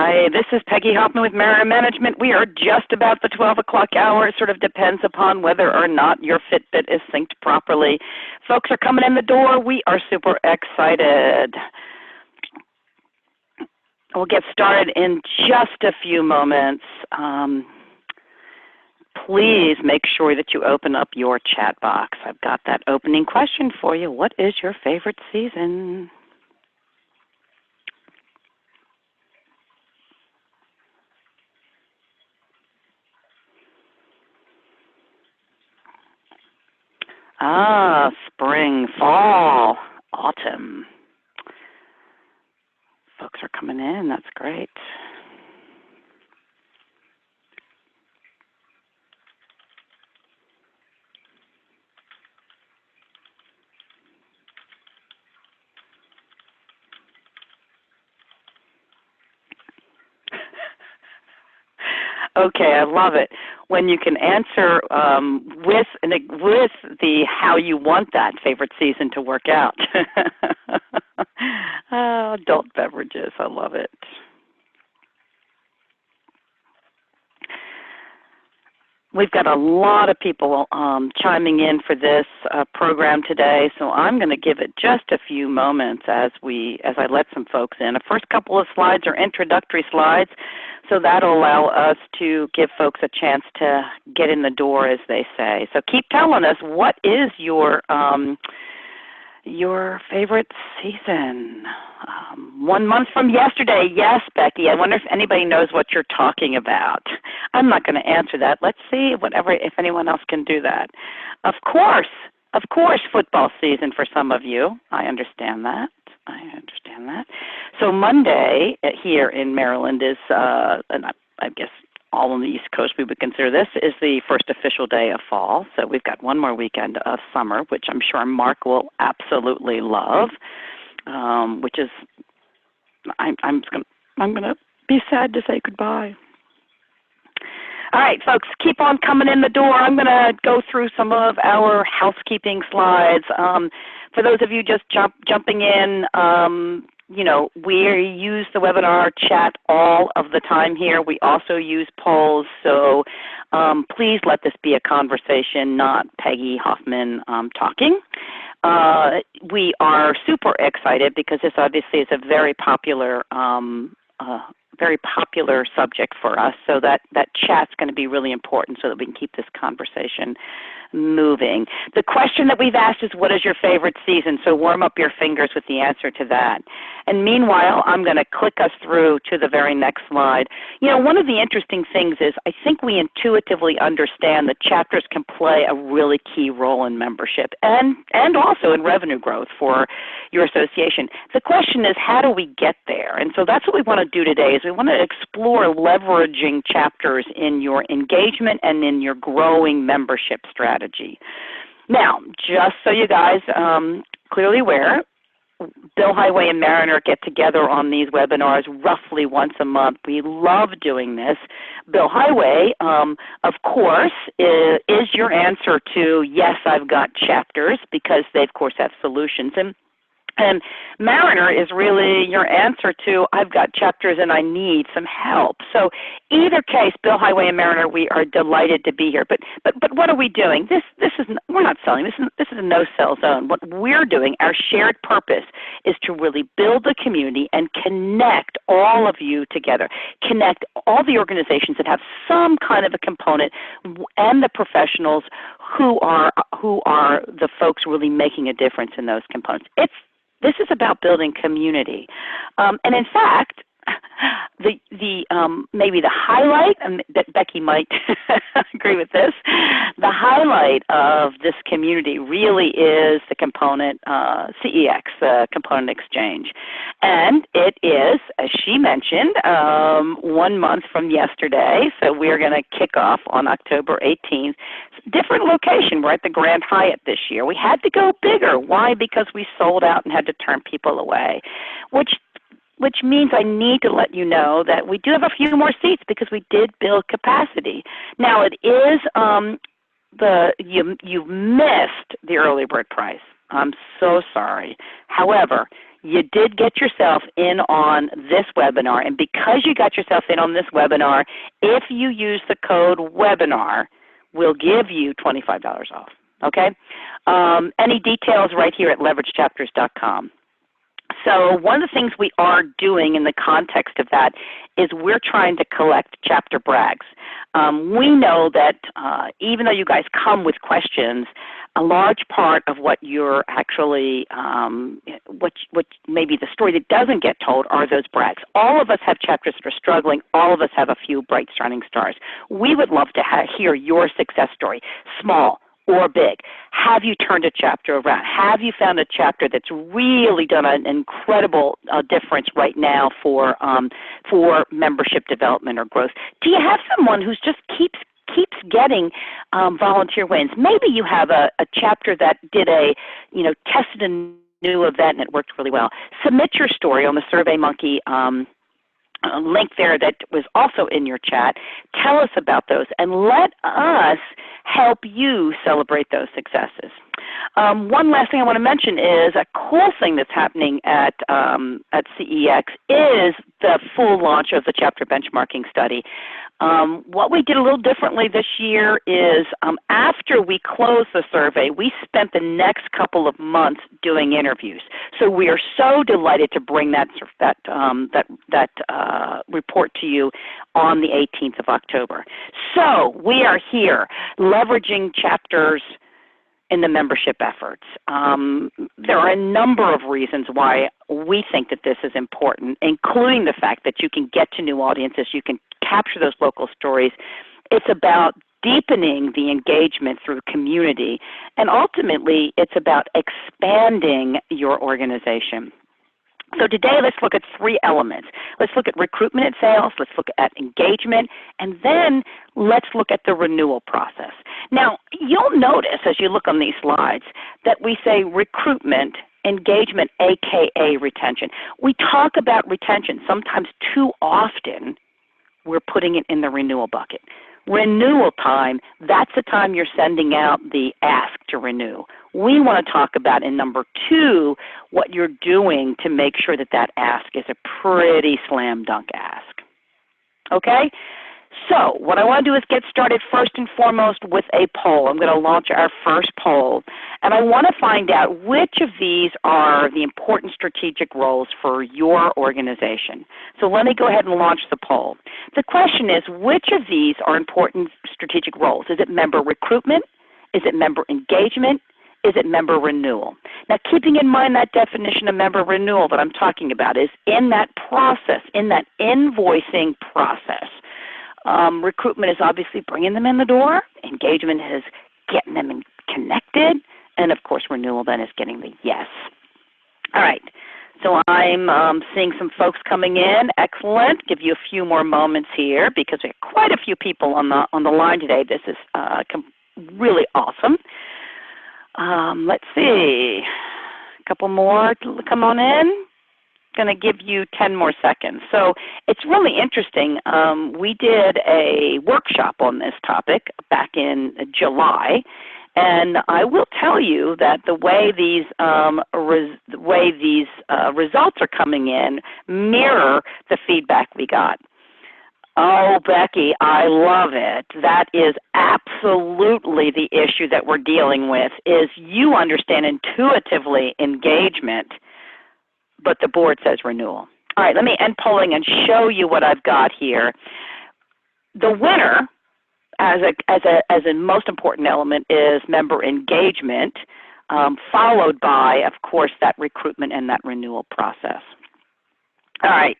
Hi, this is Peggy Hoffman with Mariner Management. We are just about the 12 o'clock hour. It sort of depends upon whether or not your Fitbit is synced properly. Folks are coming in the door. We are super excited. We'll get started in just a few moments. Please make sure that you open up your chat box. I've got that opening question for you. What is your favorite season? Spring, fall, autumn. Folks are coming in. That's great. Okay, I love it. When you can answer with the how you want that favorite season to work out. Adult beverages, I love it. We've got a lot of people chiming in for this program today, so I'm going to give it just a few moments as I let some folks in. The first couple of slides are introductory slides, so that'll allow us to give folks a chance to get in the door, as they say. So keep telling us, what is your favorite season? 1 month from yesterday. Yes, Becky. I wonder if anybody knows what you're talking about. I'm not going to answer that. Let's see if anyone else can do that. Of course, football season for some of you. I understand that. So Monday here in Maryland is, and I guess all on the East Coast we would consider this, is the first official day of fall. So we've got one more weekend of summer, which I'm sure Mark will absolutely love, which is, I'm going to be sad to say goodbye. All right, folks, keep on coming in the door. I'm going to go through some of our housekeeping slides. For those of you just jumping in, we use the webinar chat all of the time here. We also use polls, so please let this be a conversation, not Peggy Hoffman talking. We are super excited because this obviously is a very popular subject for us, so that chat's going to be really important so that we can keep this conversation moving. The question that we've asked is, what is your favorite season? So warm up your fingers with the answer to that. And meanwhile, I'm going to click us through to the very next slide. One of the interesting things is I think we intuitively understand that chapters can play a really key role in membership and also in revenue growth for your association. The question is, how do we get there? And so that's what we want to do today, is we want to explore leveraging chapters in your engagement and in your growing membership strategy. Now, just so you guys clearly aware, Bill Highway and Mariner get together on these webinars roughly once a month. We love doing this. Bill Highway, of course, is your answer to, yes, I've got chapters, because they, of course, have solutions. And Mariner is really your answer to, I've got chapters and I need some help. So either case, Bill Highway and Mariner, we are delighted to be here. But what are we doing? We're not selling. This is a no-sell zone. What we're doing, our shared purpose, is to really build the community and connect all of you together. Connect all the organizations that have some kind of a component and the professionals who are the folks really making a difference in those components. This is about building community, and in fact, maybe the highlight, and Becky might agree with this, the highlight of this community really is the component CEX, the component exchange. And it is, as she mentioned, 1 month from yesterday, so we're going to kick off on October 18th. Different location. We're at the Grand Hyatt this year. We had to go bigger. Why? Because we sold out and had to turn people away, which means I need to let you know that we do have a few more seats because we did build capacity. Now, it is you've missed the early bird price. I'm so sorry. However, you did get yourself in on this webinar, and because you got yourself in on this webinar, if you use the code webinar, we'll give you $25 off, okay? Any details right here at leveragechapters.com. So one of the things we are doing in the context of that is we're trying to collect chapter brags. We know that even though you guys come with questions, a large part of what you're actually, what maybe the story that doesn't get told are those brags. All of us have chapters that are struggling. All of us have a few bright shining stars. We would love to hear your success story, small or big. Have you turned a chapter around? Have you found a chapter that's really done an incredible difference right now for membership development or growth? Do you have someone who's just keeps getting volunteer wins? Maybe you have a chapter that did tested a new event and it worked really well. Submit your story on the SurveyMonkey link there that was also in your chat. Tell us about those and let us help you celebrate those successes. One last thing I want to mention is a cool thing that's happening at CEX is the full launch of the chapter benchmarking study. What we did a little differently this year is after we closed the survey, we spent the next couple of months doing interviews. So we are so delighted to bring that report to you on the 18th of October. So we are here leveraging chapters in the membership efforts. There are a number of reasons why we think that this is important, including the fact that you can get to new audiences, you can capture those local stories. It's about deepening the engagement through community, and ultimately it's about expanding your organization. So today let's look at three elements. Let's look at recruitment and sales, let's look at engagement, and then let's look at the renewal process. Now you'll notice as you look on these slides that we say recruitment, engagement, aka retention. We talk about retention sometimes too often. We're putting it in the renewal bucket. Renewal time, that's the time you're sending out the ask to renew. We want to talk about in number two what you're doing to make sure that that ask is a pretty slam dunk ask. Okay? So what I want to do is get started first and foremost with a poll. I'm going to launch our first poll, and I want to find out which of these are the important strategic roles for your organization. So let me go ahead and launch the poll. The question is, which of these are important strategic roles? Is it member recruitment? Is it member engagement? Is it member renewal? Now, keeping in mind that definition of member renewal that I'm talking about is in that process, in that invoicing process. Recruitment is obviously bringing them in the door. Engagement is getting them connected. And, of course, renewal then is getting the yes. All right. So I'm seeing some folks coming in. Excellent. Give you a few more moments here because we have quite a few people on the line today. This is really awesome. Let's see. A couple more to come on in. Going to give you 10 more seconds. So it's really interesting. We did a workshop on this topic back in July, and I will tell you that the way these results are coming in mirror the feedback we got. Oh, Becky, I love it. That is absolutely the issue that we're dealing with, is you understand intuitively engagement, but the board says renewal. All right, let me end polling and show you what I've got here. The winner, as a most important element, is member engagement, followed by, of course, that recruitment and that renewal process. All right.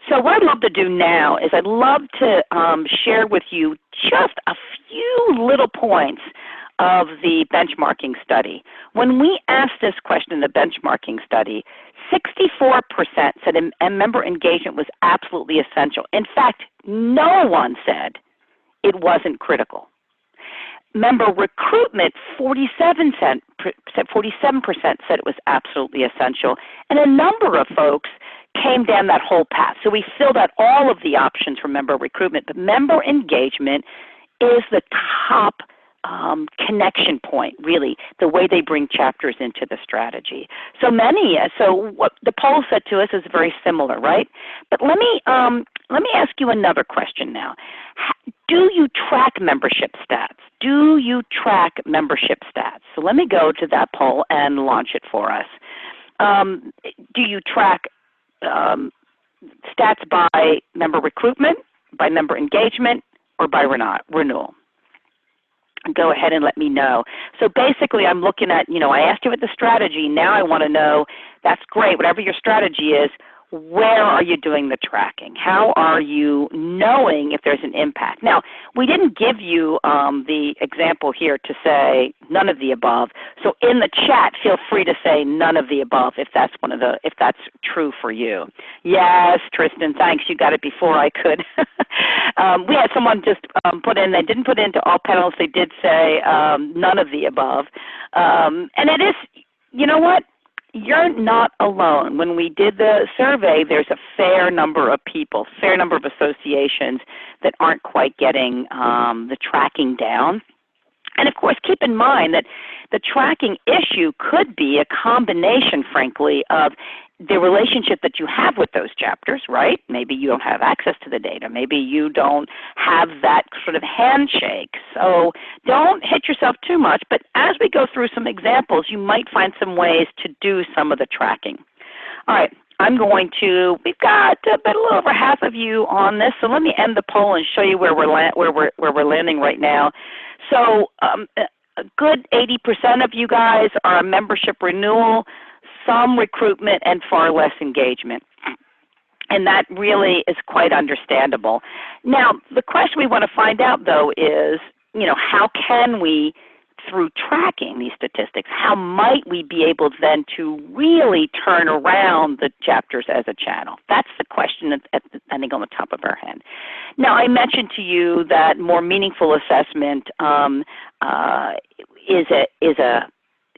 So what I'd love to do now is I'd love to share with you just a few little points of the benchmarking study. When we asked this question in the benchmarking study, 64% said member engagement was absolutely essential. In fact, no one said it wasn't critical. Member recruitment, 47% said it was absolutely essential, and a number of folks came down that whole path. So we filled out all of the options for member recruitment, but member engagement is the top connection point, really, the way they bring chapters into the strategy. So what the poll said to us is very similar, right? But let me ask you another question now. Do you track membership stats? Do you track membership stats? So let me go to that poll and launch it for us. Do you track stats by member recruitment, by member engagement, or by renewal? Go ahead and let me know. So basically I'm looking at, I asked you what the strategy, now I want to know, that's great, whatever your strategy is, where are you doing the tracking? How are you knowing if there's an impact? Now, we didn't give you the example here to say none of the above. So in the chat, feel free to say none of the above if that's if that's true for you. Yes, Tristan, thanks. You got it before I could. We had someone just put in, they didn't put into all panels, they did say none of the above. And it is, you know what? You're not alone. When we did the survey, there's a fair number of people, fair number of associations that aren't quite getting the tracking down. And of course, keep in mind that the tracking issue could be a combination, frankly, of the relationship that you have with those chapters, right? Maybe you don't have access to the data. Maybe you don't have that sort of handshake. So don't hit yourself too much. But as we go through some examples, you might find some ways to do some of the tracking. All right. We've got about a little over half of you on this, so let me end the poll and show you where we're landing right now. So a good 80% of you guys are a membership renewal, some recruitment, and far less engagement. And that really is quite understandable. Now, the question we want to find out, though, is, how can we, through tracking these statistics, how might we be able then to really turn around the chapters as a channel? That's the question I think on the top of our head. Now, I mentioned to you that more meaningful assessment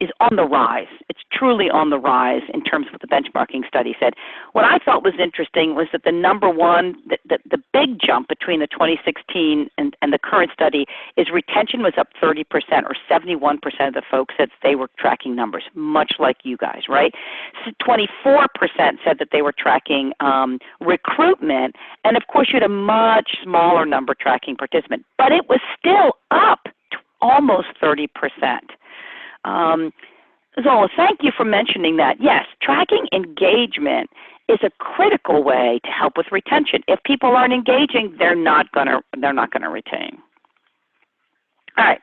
is on the rise. It's truly on the rise in terms of what the benchmarking study said. What I thought was interesting was that the number one, the big jump between the 2016 and the current study is retention was up 30%, or 71% of the folks said they were tracking numbers, much like you guys, right? So 24% said that they were tracking recruitment, and of course you had a much smaller number tracking participant, but it was still up to almost 30%. Zola, thank you for mentioning that. Yes, tracking engagement is a critical way to help with retention. If people aren't engaging, they're not gonna retain. All right.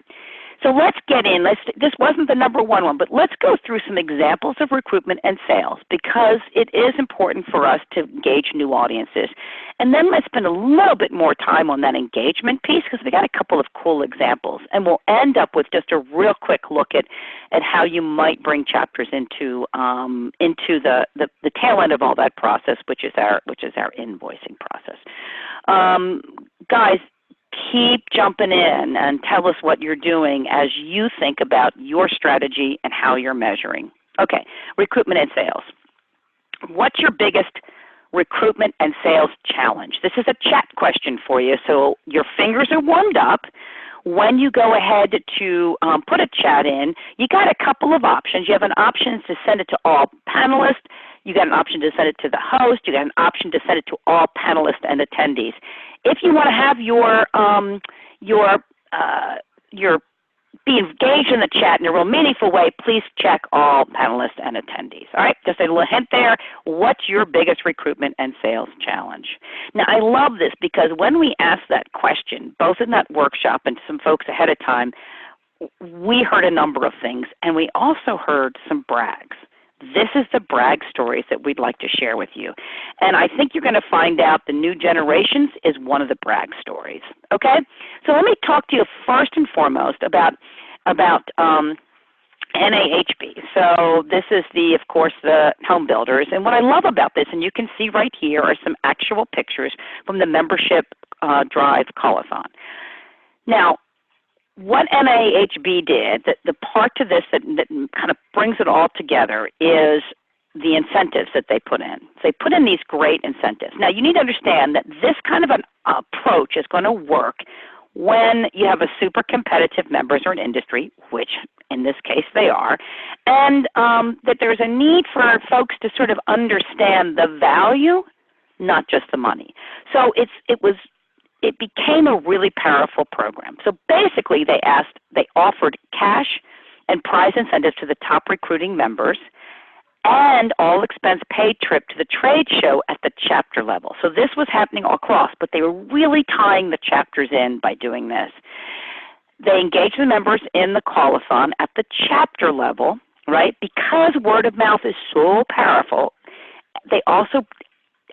So let's get in. This wasn't the number one, but let's go through some examples of recruitment and sales, because it is important for us to engage new audiences. And then let's spend a little bit more time on that engagement piece, because we got a couple of cool examples. And we'll end up with just a real quick look at how you might bring chapters into the tail end of all that process, which is our invoicing process. Guys, keep jumping in and tell us what you're doing as you think about your strategy and how you're measuring. Okay, recruitment and sales. What's your biggest recruitment and sales challenge? This is a chat question for you, so your fingers are warmed up. When you go ahead to put a chat in, you got a couple of options. You have an option to send it to all panelists. You got an option to send it to the host. You got an option to send it to all panelists and attendees. If you want to have your be engaged in the chat in a real meaningful way, please check all panelists and attendees. All right, just a little hint there. What's your biggest recruitment and sales challenge? Now, I love this because when we asked that question, both in that workshop and some folks ahead of time, we heard a number of things, and we also heard some brags. This is the brag stories that we'd like to share with you. And I think you're going to find out the new generations is one of the brag stories. Okay? So let me talk to you first and foremost about NAHB. So this is of course, the home builders. And what I love about this, and you can see right here, are some actual pictures from the membership drive call-a-thon. Now, what NAHB did, the part to this that kind of brings it all together, is the incentives that they put in. So they put in these great incentives. Now, you need to understand that this kind of an approach is going to work when you have a super competitive members or an industry, which in this case they are, and that there's a need for folks to sort of understand the value, not just the money. So it became a really powerful program. So basically they offered cash and prize incentives to the top recruiting members, and all expense paid trip to the trade show at the chapter level. So this was happening all across, but they were really tying the chapters in by doing this. They engaged the members in the call-a-thon at the chapter level, right? Because word of mouth is so powerful, they also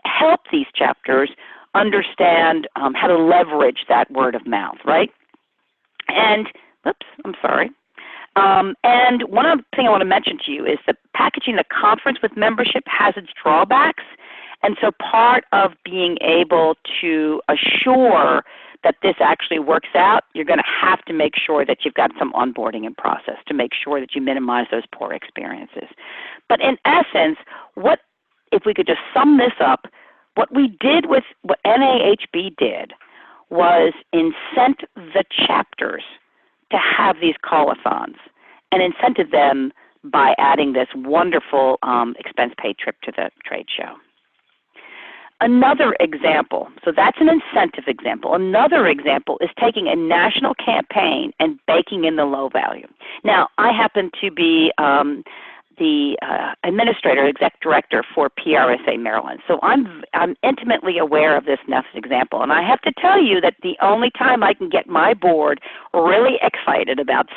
help these chapters understand how to leverage that word of mouth, right? And, and one other thing I want to mention to you is that packaging the conference with membership has its drawbacks. And so part of being able to assure that this actually works out, you're going to have to make sure that you've got some onboarding and process to make sure that you minimize those poor experiences. But in essence, if we could just sum this up, what NAHB did was incent the chapters to have these call-a-thons and incented them by adding this wonderful expense paid trip to the trade show. Another example, so that's an incentive example. Another example is taking a national campaign and baking in the low value. Now, I happen to be the administrator, exec director for PRSA Maryland. So I'm intimately aware of this next example. And I have to tell you that the only time I can get my board really excited about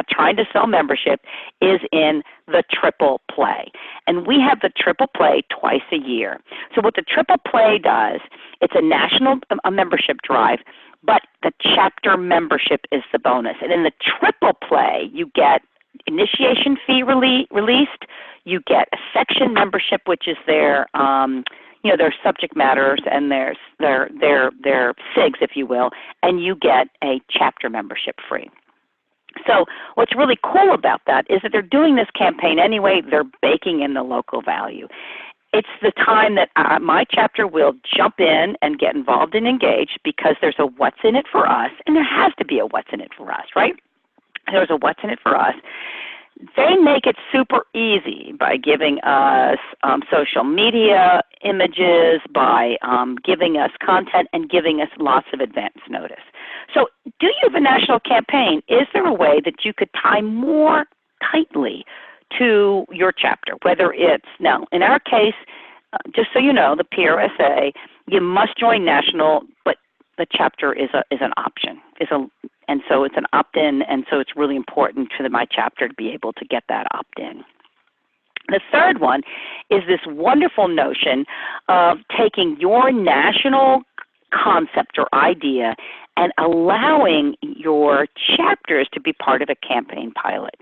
trying to sell membership is in the triple play. And we have the triple play twice a year. So what the triple play does, it's a national membership drive, but the chapter membership is the bonus. And in the triple play, you get initiation fee released, you get a section membership, which is their subject matters and their SIGs, if you will, and you get a chapter membership free. So what's really cool about that is that they're doing this campaign anyway, they're baking in the local value. It's the time that my chapter will jump in and get involved and engaged because there's a what's in it for us, and there has to be a what's in it for us, right? There's a what's in it for us. They make it super easy by giving us social media images, by giving us content, and giving us lots of advance notice. So do you have a national campaign? Is there a way that you could tie more tightly to your chapter, whether it's, now in our case, just so you know, the PRSA, you must join national, but the chapter is an option, and so it's an opt-in, and so it's really important for my chapter to be able to get that opt-in. The third one is this wonderful notion of taking your national concept or idea and allowing your chapters to be part of a campaign pilot.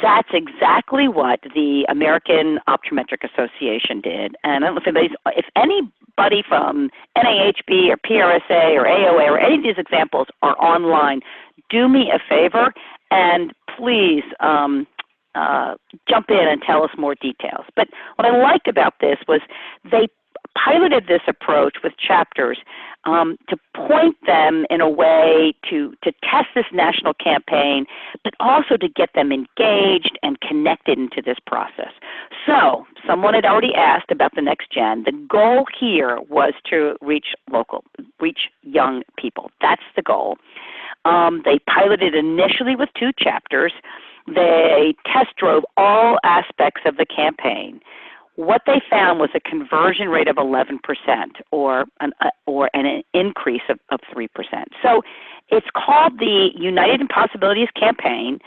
That's exactly what the American Optometric Association did. And I don't know if anybody from NAHB or PRSA or AOA or any of these examples are online, do me a favor and please jump in and tell us more details. But what I liked about this was they piloted this approach with chapters to point them in a way to test this national campaign, but also to get them engaged and connected into this process. So someone had already asked about the next gen. The goal here was to reach young people. That's the goal. They piloted initially with 2 chapters. They test drove all aspects of the campaign. What they found was a conversion rate of 11% or an increase of 3%. So it's called the United in Possibilities campaign.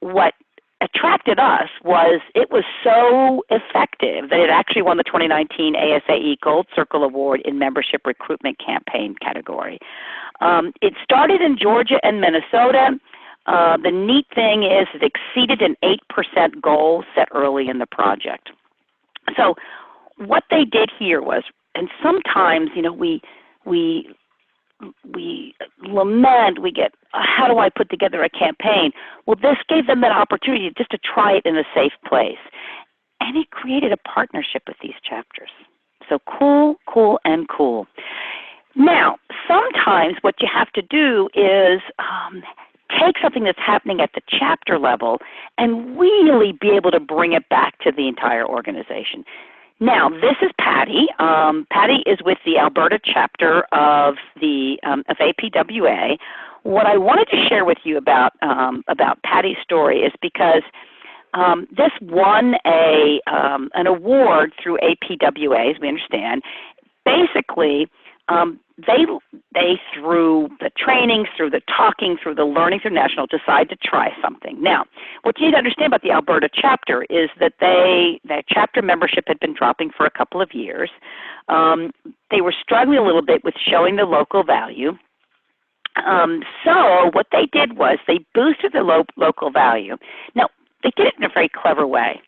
What attracted us was it was so effective that it actually won the 2019 ASAE Gold Circle Award in Membership Recruitment Campaign category. It started in Georgia and Minnesota. The neat thing is it exceeded an 8% goal set early in the project. So what they did here was, and sometimes, we lament, we get, how do I put together a campaign? Well, this gave them that opportunity just to try it in a safe place. And it created a partnership with these chapters. So cool, and cool. Now, sometimes what you have to do is take something that's happening at the chapter level and really be able to bring it back to the entire organization. Now, this is Patty. Patty is with the Alberta chapter of APWA. What I wanted to share with you about Patty's story is because this won an award through APWA, as we understand. Basically, they through the trainings, through the talking, through the learning, through national, decide to try something. Now, what you need to understand about the Alberta chapter is that that chapter membership had been dropping for a couple of years. They were struggling a little bit with showing the local value. So what they did was they boosted the local value. Now, they did it in a very clever way.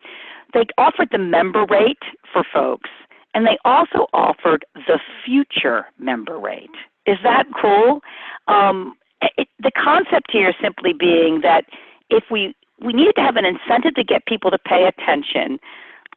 They offered the member rate for folks, and they also offered the future member rate. Is that cool? The concept here simply being that if we needed to have an incentive to get people to pay attention,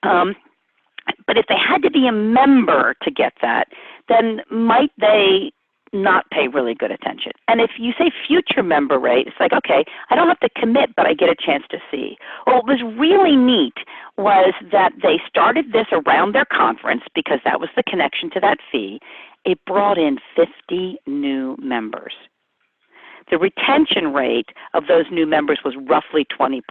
but if they had to be a member to get that, then might they not pay really good attention? And if you say future member rate, it's like, okay, I don't have to commit, but I get a chance to see. What was really neat was that they started this around their conference because that was the connection to that fee. It brought in 50 new members. The retention rate of those new members was roughly 20%.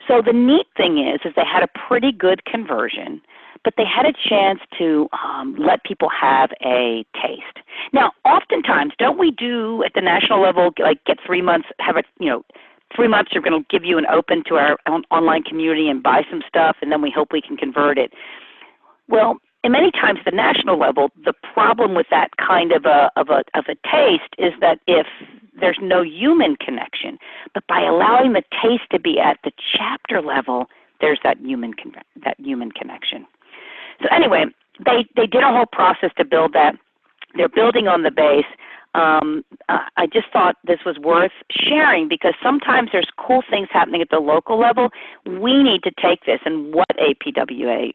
So the neat thing is they had a pretty good conversion, but they had a chance to let people have a taste. Now, oftentimes, don't we do at the national level, like get 3 months, have 3 months are going to give you an open to our online community and buy some stuff, and then we hope we can convert it. Well, and many times at the national level, the problem with that kind of a taste is that if there's no human connection, but by allowing the taste to be at the chapter level, there's that human connection. So anyway, they did a whole process to build that. They're building on the base. I just thought this was worth sharing because sometimes there's cool things happening at the local level. We need to take this, and what APWA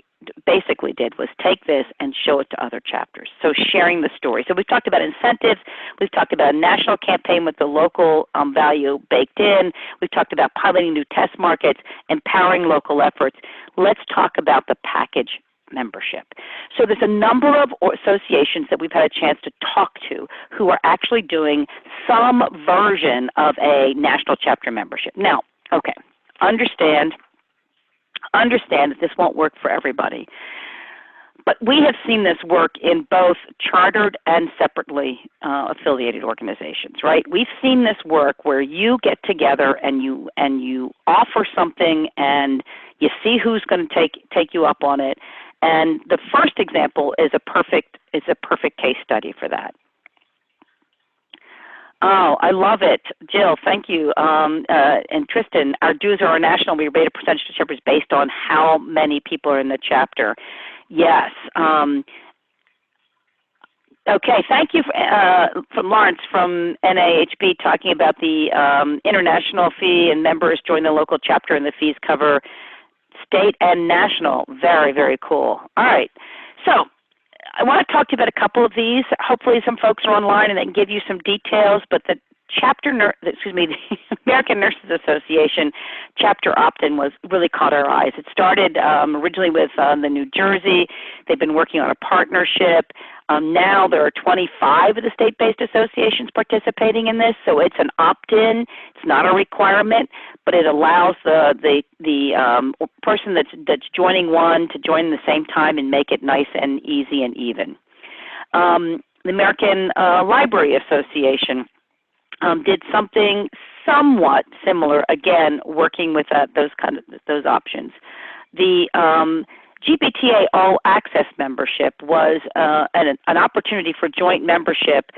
basically did was take this and show it to other chapters. So sharing the story. So we've talked about incentives. We've talked about a national campaign with the local value baked in. We've talked about piloting new test markets, empowering local efforts. Let's talk about the package membership. So there's a number of associations that we've had a chance to talk to who are actually doing some version of a national chapter membership. Now, okay, understand that this won't work for everybody. But we have seen this work in both chartered and separately affiliated organizations, right? We've seen this work where you get together and you offer something and you see who's going to take you up on it. And the first example is a perfect case study for that. Oh, I love it. Jill, thank you. And Tristan, our dues are national. We rate a percentage to chapters based on how many people are in the chapter. Yes. Okay, thank you from Lawrence from NAHB talking about the international fee and members join the local chapter and the fees cover state and national. Very, very cool. All right. So I want to talk to you about a couple of these. Hopefully some folks are online and they can give you some details, but the the American Nurses Association chapter opt-in was really caught our eyes. It started originally with the New Jersey. They've been working on a partnership. Now there are 25 of the state-based associations participating in this, so it's an opt-in. It's not a requirement, but it allows the person that's joining one to join at the same time and make it nice and easy and even. The American Library Association did something somewhat similar, again, working with those options. The GBTA All Access membership was an opportunity for joint membership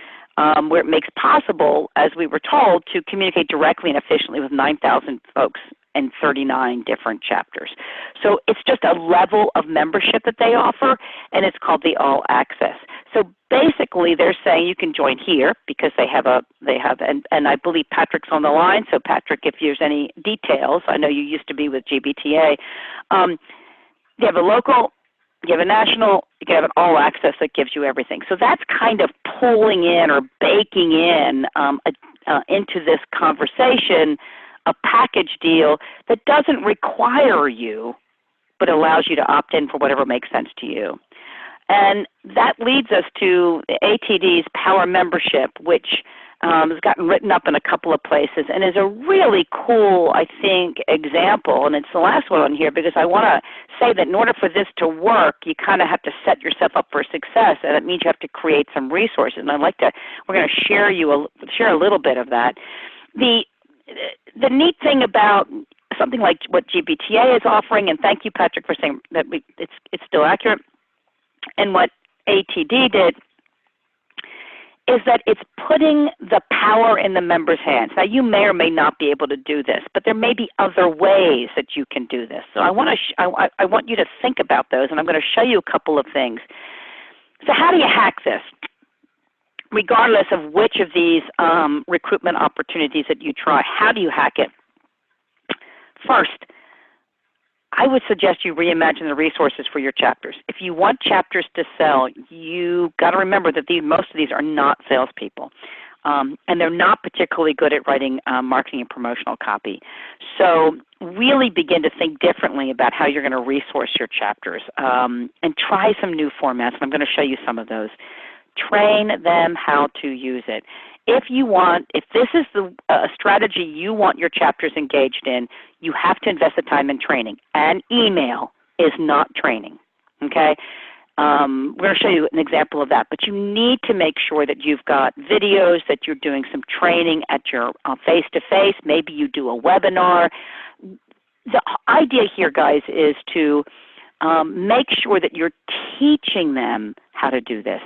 where it makes possible, as we were told, to communicate directly and efficiently with 9,000 folks in 39 different chapters. So it's just a level of membership that they offer, and it's called the All Access. So basically they're saying you can join here because and I believe Patrick's on the line. So Patrick, if there's any details, I know you used to be with GBTA. They have a local You have a national, you can have an all access that gives you everything. So that's kind of pulling in or baking in into this conversation a package deal that doesn't require you, but allows you to opt in for whatever makes sense to you. And that leads us to ATD's Power Membership, which has gotten written up in a couple of places and is a really cool, I think, example. And it's the last one on here because I want to say that in order for this to work, you kind of have to set yourself up for success, and it means you have to create some resources. And we're going to share a little bit of that. The neat thing about something like what GBTA is offering, and thank you, Patrick, for saying that it's still accurate, and what ATD did, is that it's putting the power in the members' hands. Now, you may or may not be able to do this, but there may be other ways that you can do this. So I want you to think about those, and I'm going to show you a couple of things. So how do you hack this? Regardless of which of these recruitment opportunities that you try, how do you hack it? First, I would suggest you reimagine the resources for your chapters. If you want chapters to sell, you got to remember that most of these are not salespeople, and they're not particularly good at writing marketing and promotional copy. So really begin to think differently about how you're going to resource your chapters, and try some new formats. And I'm going to show you some of those. Train them how to use it. If this is the strategy you want your chapters engaged in, you have to invest the time in training. And email is not training, okay? We're going to show you an example of that. But you need to make sure that you've got videos, that you're doing some training at your face-to-face. Maybe you do a webinar. The idea here, guys, is to make sure that you're teaching them how to do this.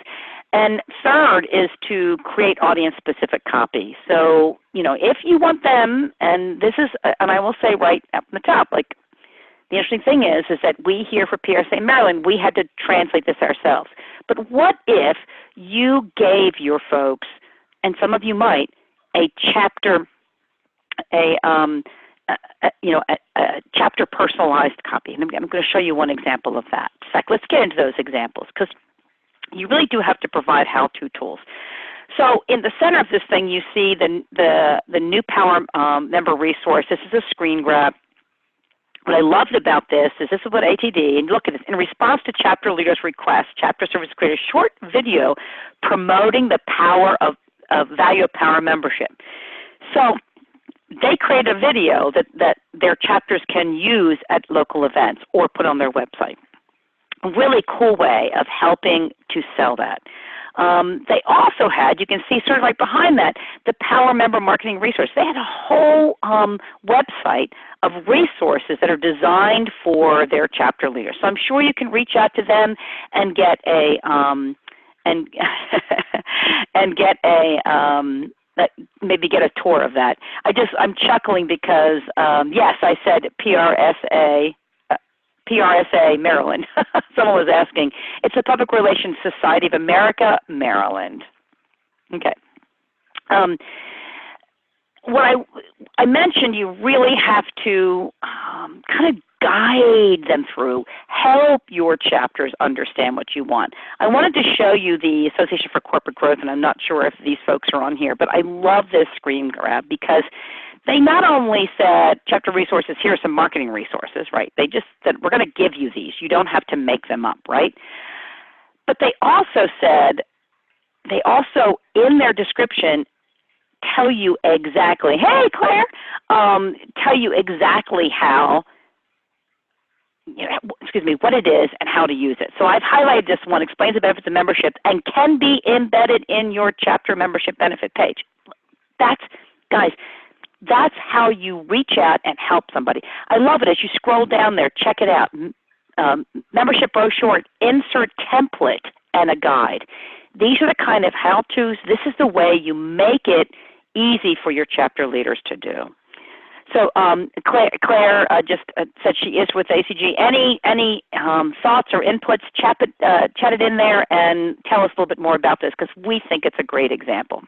And third is to create audience-specific copy. So, if you want them, and I will say right up from the top, like, the interesting thing is that we here for PRSA Maryland, we had to translate this ourselves. But what if you gave your folks, and some of you might, a chapter, a chapter personalized copy? And I'm going to show you one example of that. In fact, let's get into those examples, because you really do have to provide how-to tools. So in the center of this thing, you see the new Power Member resource. This is a screen grab. What I loved about this is what ATD, and look at this, in response to chapter leaders' requests, chapter service created a short video promoting the power of value of Power Membership. So they created a video that their chapters can use at local events or put on their website. A really cool way of helping to sell that. They also had, you can see sort of right behind that, the Power Member Marketing Resource. They had a whole website of resources that are designed for their chapter leaders. So I'm sure you can reach out to them and get maybe get a tour of that. I'm chuckling because yes, I said PRSA Maryland. Someone was asking. It's the Public Relations Society of America, Maryland. Okay. What I mentioned, you really have to kind of guide them through, help your chapters understand what you want. I wanted to show you the Association for Corporate Growth, and I'm not sure if these folks are on here, but I love this screen grab because they not only said, chapter resources, here are some marketing resources, right? They just said, we're going to give you these. You don't have to make them up, right? But they also said, in their description, tell you exactly, hey, Claire, tell you exactly how, what it is and how to use it. So I've highlighted this one, explains the benefits of membership, and can be embedded in your chapter membership benefit page. Guys, that's how you reach out and help somebody. I love it. As you scroll down there, check it out. Membership brochure, insert template, and a guide. These are the kind of how-tos. This is the way you make it easy for your chapter leaders to do. So Claire just said she is with ACG. Any thoughts or inputs, chat it in there and tell us a little bit more about this because we think it's a great example.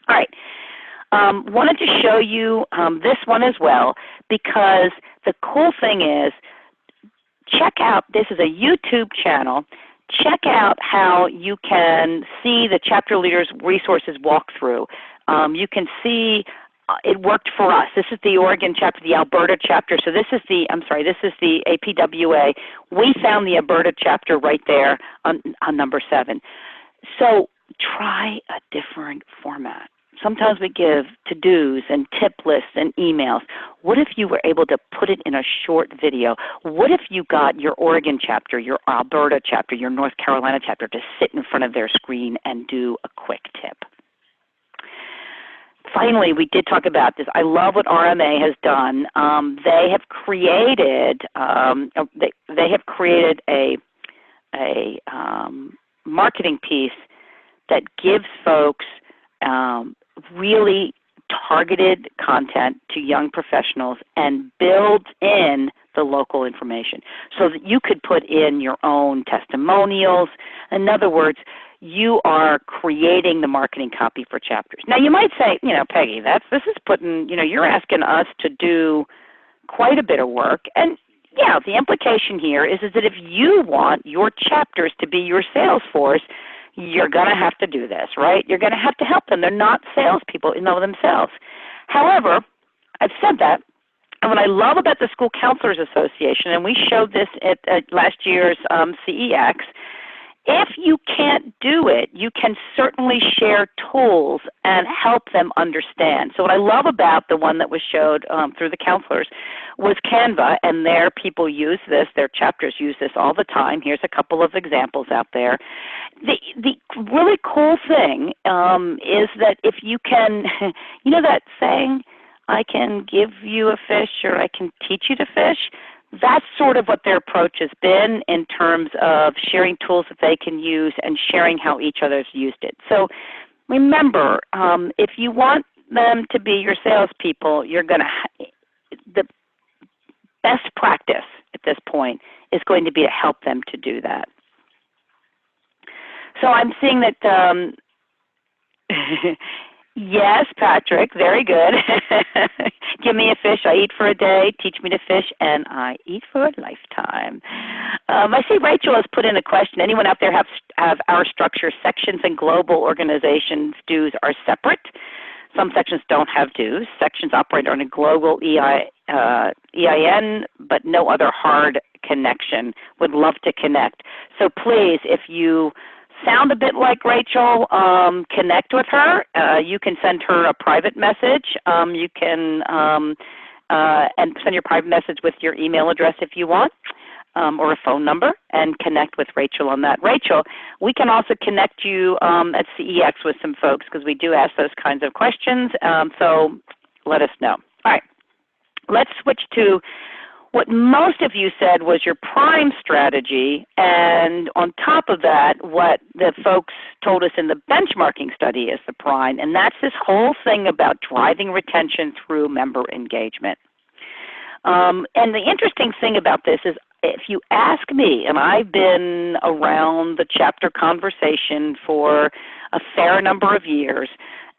All right. Wanted to show you this one as well because the cool thing is check out, this is a YouTube channel. Check out how you can see the chapter leaders resources walkthrough. You can see it worked for us. This is the Oregon chapter, the Alberta chapter. So this is the, this is the APWA. We found the Alberta chapter right there on number 7. So try a different format. Sometimes we give to-dos and tip lists and emails. What if you were able to put it in a short video? What if you got your Oregon chapter, your Alberta chapter, your North Carolina chapter to sit in front of their screen and do a quick tip? Finally, we did talk about this. I love what RMA has done. They have created a marketing piece that gives folks really targeted content to young professionals and builds in the local information so that you could put in your own testimonials. In other words, you are creating the marketing copy for chapters. Now you might say, Peggy, this is putting, you're asking us to do quite a bit of work. And yeah, the implication here is that if you want your chapters to be your sales force, you're going to have to do this, right? You're going to have to help them. They're not salespeople in and of themselves. However, I've said that, and what I love about the School Counselors Association, and we showed this at last year's CEX, if you can't do it, you can certainly share tools and help them understand. So what I love about the one that was showed through the counselors was Canva, and their people use this, their chapters use this all the time. Here's a couple of examples out there. The really cool thing is that if you can, that saying, I can give you a fish or I can teach you to fish? That's sort of what their approach has been in terms of sharing tools that they can use and sharing how each other's used it. So remember, if you want them to be your salespeople, you're going to the best practice at this point is going to be to help them to do that. So I'm seeing that. Yes, Patrick, very good. Give me a fish, I eat for a day. Teach me to fish, and I eat for a lifetime. I see Rachel has put in a question. Anyone out there have our structure? Sections and global organizations' dues are separate. Some sections don't have dues. Sections operate on a global EIN, but no other hard connection. Would love to connect. So please, if you sound a bit like Rachel, connect with her. You can send her a private message. You can and send your private message with your email address if you want, or a phone number, and connect with Rachel on that. Rachel, we can also connect you at CEX with some folks because we do ask those kinds of questions, so let us know. All right, let's switch to what most of you said was your prime strategy, and on top of that, what the folks told us in the benchmarking study is the prime, and that's this whole thing about driving retention through member engagement. And the interesting thing about this is if you ask me, and I've been around the chapter conversation for a fair number of years,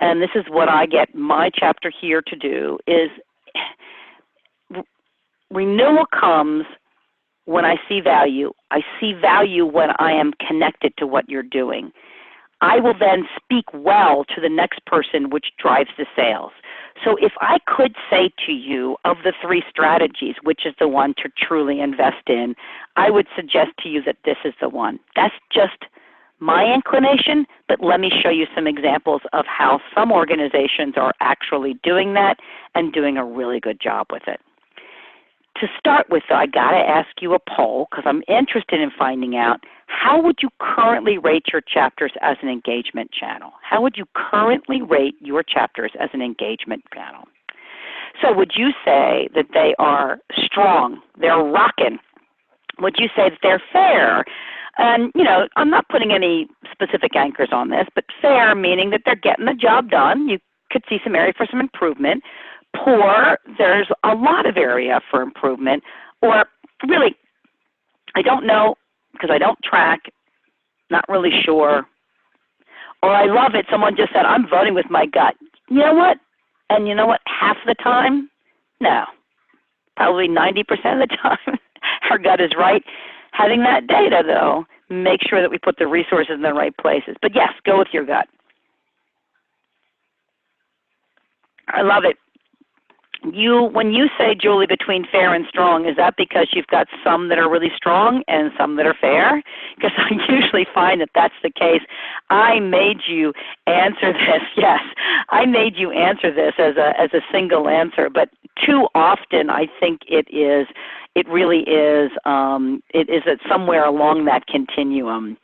and this is what I get my chapter here to do, is renewal comes when I see value. I see value when I am connected to what you're doing. I will then speak well to the next person, which drives the sales. So if I could say to you, of the 3 strategies, which is the one to truly invest in, I would suggest to you that this is the one. That's just my inclination, but let me show you some examples of how some organizations are actually doing that and doing a really good job with it. To start with, though, I got to ask you a poll because I'm interested in finding out, how would you currently rate your chapters as an engagement channel? How would you currently rate your chapters as an engagement channel? So would you say that they are strong, they're rocking? Would you say that they're fair? And, I'm not putting any specific anchors on this, but fair meaning that they're getting the job done. You could see some area for some improvement. Poor, there's a lot of area for improvement. Or really, I don't know because I don't track, not really sure. Or I love it, someone just said, I'm voting with my gut. You know what? And you know what? Half the time, no. Probably 90% of the time, our gut is right. Having that data, though, make sure that we put the resources in the right places. But yes, go with your gut. I love it. When you say, Julie, between fair and strong, is that because you've got some that are really strong and some that are fair? Because I usually find that that's the case. I made you answer this. Yes, I made you answer this as a single answer, but too often I think it really is somewhere along that continuum.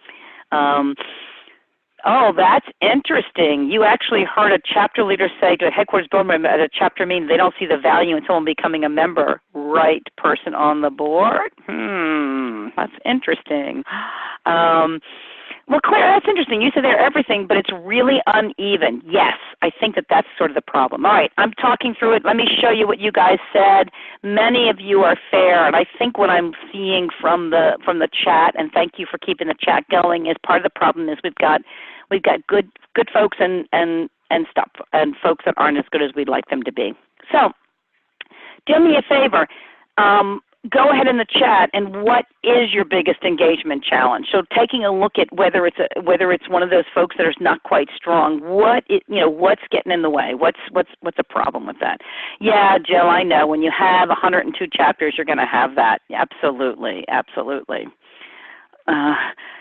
Oh, that's interesting. You actually heard a chapter leader say to a headquarters board member at a chapter meeting they don't see the value in someone becoming a member. Right person on the board? That's interesting. Well, Claire, that's interesting. You said they're everything, but it's really uneven. Yes, I think that that's sort of the problem. All right, I'm talking through it. Let me show you what you guys said. Many of you are fair, and I think what I'm seeing from the chat, and thank you for keeping the chat going, is part of the problem is we've got good folks and stuff, and folks that aren't as good as we'd like them to be. So, do me a favor. Go ahead in the chat, and what is your biggest engagement challenge? So, taking a look at whether it's one of those folks that are not quite strong. What's getting in the way? What's the problem with that? Yeah, Jill, I know. When you have 102 chapters, you're going to have that. Absolutely, absolutely.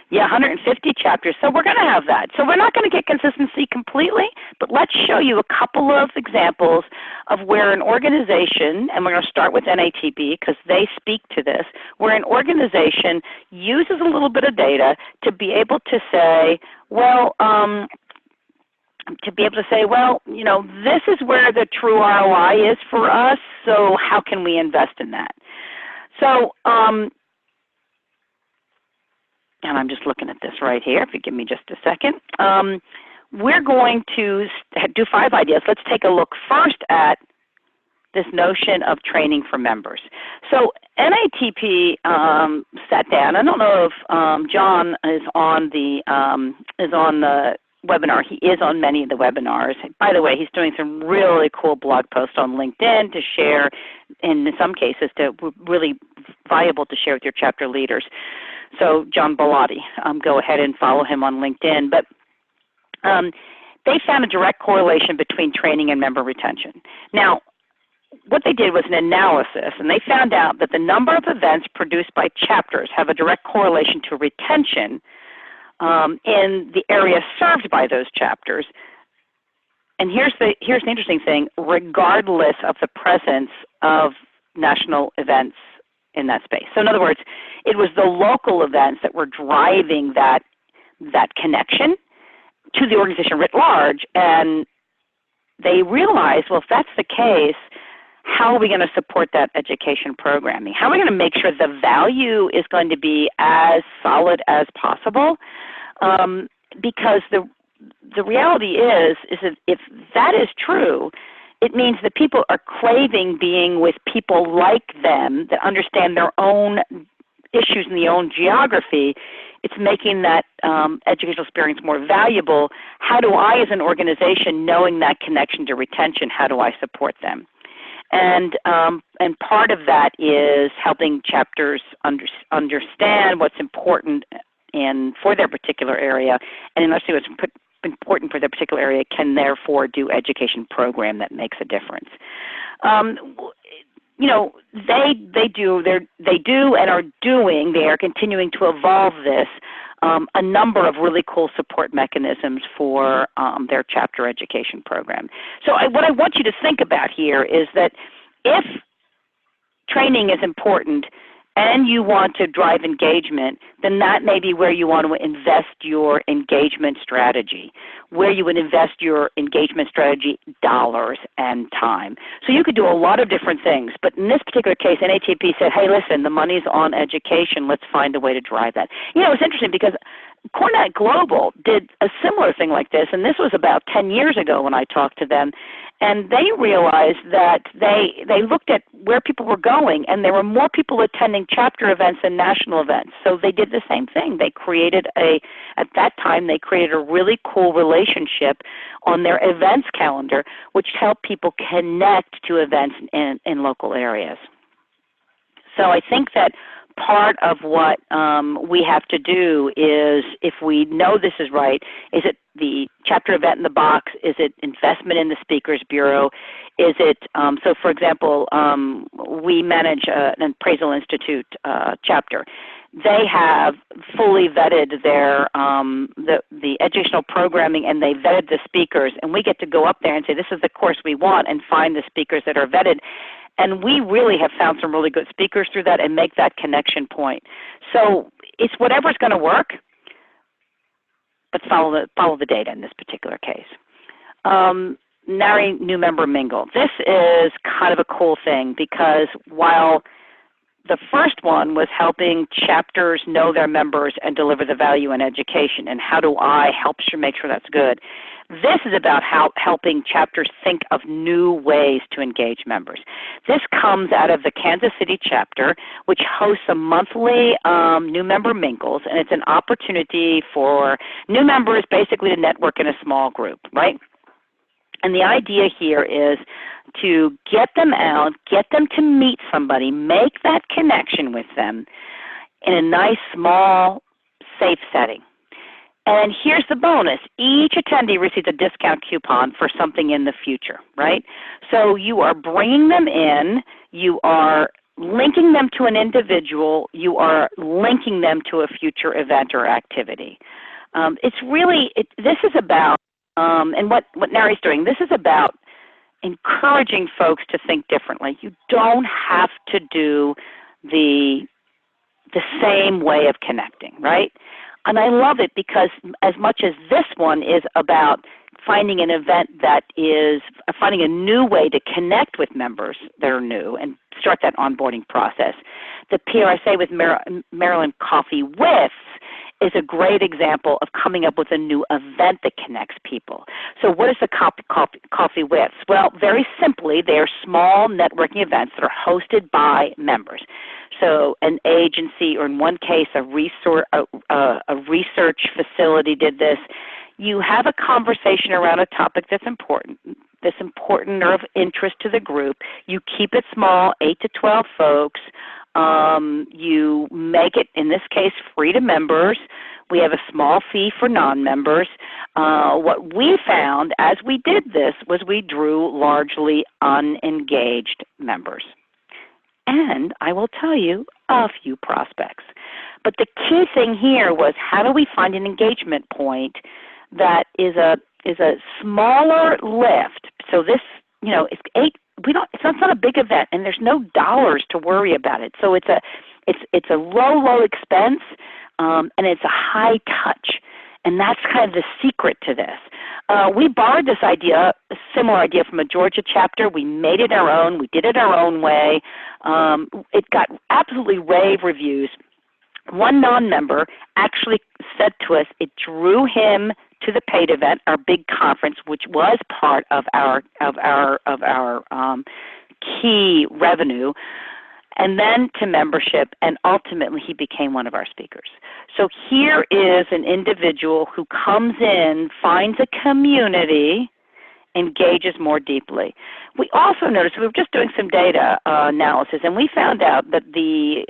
Yeah, 150 chapters, so we're going to have that. So we're not going to get consistency completely, but let's show you a couple of examples of where an organization, and we're going to start with NATB because they speak to this, where an organization uses a little bit of data to be able to say, well, this is where the true ROI is for us, so how can we invest in that? So, and I'm just looking at this right here, if you give me just a second. We're going to do 5 ideas. Let's take a look first at this notion of training for members. So NATP sat down. I don't know if John is on the webinar. He is on many of the webinars. By the way, he's doing some really cool blog posts on LinkedIn to share, and in some cases, really valuable to share with your chapter leaders. So John Bellotti, go ahead and follow him on LinkedIn. But they found a direct correlation between training and member retention. Now, what they did was an analysis, and they found out that the number of events produced by chapters have a direct correlation to retention in the area served by those chapters. And here's the interesting thing, regardless of the presence of national events in that space. So in other words, it was the local events that were driving that connection to the organization writ large, and they realized, well, if that's the case, how are we going to support that education programming? How are we going to make sure the value is going to be as solid as possible? Because the reality is that if that is true, it means that people are craving being with people like them that understand their own issues in their own geography. It's making that educational experience more valuable. How do I, as an organization, knowing that connection to retention, how do I support them? And part of that is helping chapters understand what's important for their particular area, and understand what's important for their particular area can therefore do education program that makes a difference. They are continuing to evolve this, a number of really cool support mechanisms for their chapter education program. So what I want you to think about here is that if training is important and you want to drive engagement, then that may be where you want to invest your engagement strategy, where you would invest your engagement strategy dollars and time. So you could do a lot of different things, but in this particular case, NATP said, hey, listen, the money's on education. Let's find a way to drive that. It's interesting because Cornet Global did a similar thing like this, and this was about 10 years ago when I talked to them, and they realized that they looked at where people were going, and there were more people attending chapter events than national events. So they did the same thing. They created at that time, they created a really cool relationship on their events calendar, which helped people connect to events in local areas. So I think that part of what we have to do is, if we know this is right, is it the chapter event in the box? Is it investment in the Speakers Bureau? Is it, so for example, we manage an Appraisal Institute chapter. They have fully vetted their the educational programming, and they vetted the speakers, and we get to go up there and say, this is the course we want, and find the speakers that are vetted. And we really have found some really good speakers through that and make that connection point. So it's whatever's going to work, but follow the data in this particular case. NARI New Member Mingle. This is kind of a cool thing, because while the first one was helping chapters know their members and deliver the value in education, and how do I help make sure that's good. This is about helping chapters think of new ways to engage members. This comes out of the Kansas City chapter, which hosts a monthly new member mingles, and it's an opportunity for new members basically to network in a small group, right? And the idea here is to get them out, get them to meet somebody, make that connection with them in a nice, small, safe setting. And here's the bonus. Each attendee receives a discount coupon for something in the future, right? So you are bringing them in, you are linking them to an individual, you are linking them to a future event or activity. It's really, this is about, and what NARI's doing, this is about encouraging folks to think differently. You don't have to do the same way of connecting, right? And I love it, because as much as this one is about finding an event that is, finding a new way to connect with members that are new and start that onboarding process, the PRSA with Maryland Coffee Whiffs is a great example of coming up with a new event that connects people. So what is the Coffee Whiffs? Well, very simply, they are small networking events that are hosted by members. So an agency, or in one case, a research facility did this. You have a conversation around a topic that's important or of interest to the group. You keep it small, 8 to 12 folks. You make it, in this case, free to members. We have a small fee for non-members. What we found as we did this was we drew largely unengaged members. And I will tell you, a few prospects. But the key thing here was, how do we find an engagement point that is a smaller lift? So this, you know, it's it's not a big event, and there's no dollars to worry about it. So it's a low expense, and it's a high touch. And that's kind of the secret to this. We borrowed this idea, a similar idea, from a Georgia chapter. We made it our own. We did it our own way. It got absolutely rave reviews. One non-member actually said to us it drew him to the paid event, our big conference, which was part of our key revenue, and then to membership, and ultimately he became one of our speakers. So here is an individual who comes in, finds a community, engages more deeply. We also noticed, we were just doing some data analysis, and we found out that the